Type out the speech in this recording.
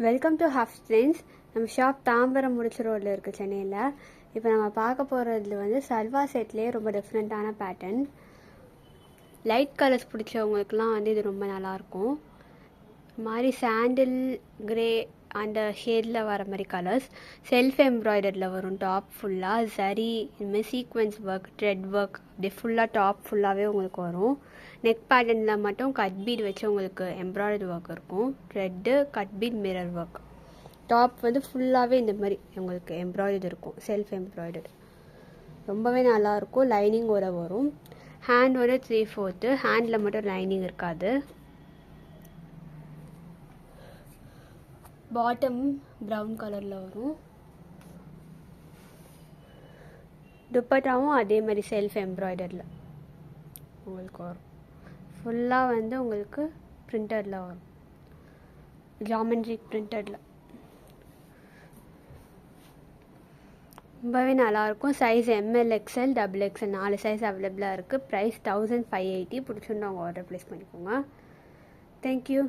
Welcome to half strength. நம்ம shop Tambaram முடிச்ச ரோடில் இருக்குது சென்னையில். இப்போ நம்ம பார்க்க போகிறதுல வந்து சல்வா செட்லேயே ரொம்ப டிஃப்ரெண்ட்டான பேட்டர்ன். லைட் கலர்ஸ் பிடிச்சவங்களுக்குலாம் வந்து இது ரொம்ப நல்லாயிருக்கும். மாதிரி சாண்டில் கிரே அந்த ஷேடில் வர மாதிரி கலர்ஸ். செல்ஃப் எம்ப்ராய்டரியில் வரும். டாப் ஃபுல்லாக சரி இதுமாதிரி சீக்வென்ஸ் ஒர்க், த்ரெட் ஒர்க் அப்படி ஃபுல்லாக டாப் ஃபுல்லாகவே உங்களுக்கு வரும். நெக் பேட்டர்னில் மட்டும் கட் பீட் வச்சு உங்களுக்கு எம்ப்ராய்டரி ஒர்க் இருக்கும். Thread, cut beat, mirror work. Top வந்து ஃபுல்லாகவே இந்த மாதிரி உங்களுக்கு எம்ப்ராய்டரி இருக்கும். செல்ஃப் எம்ப்ராய்டரி ரொம்பவே நல்லாயிருக்கும். லைனிங்கோட வரும். ஹேண்ட் வந்து 3/4. ஹேண்டில் மட்டும் லைனிங் இருக்காது. பாட்டம் ப்ரௌன் கலரில் வரும். துப்பட்டாவும் அதே மாதிரி செல்ஃப் எம்ப்ராய்டரியில் உங்களுக்கு வரும். ஃபுல்லாக வந்து உங்களுக்கு பிரிண்டடில் வரும். ஜாமெண்ட்ரிக் பிரிண்டடில் ரொம்பவே நல்லாயிருக்கும். Size ML, XL, XXL 4 size அவைலபிளாக இருக்குது. ப்ரைஸ் 1580. பிடிச்சிருந்தவங்க ஆர்டர் ப்ளேஸ் பண்ணிக்கோங்க. தேங்க்யூ.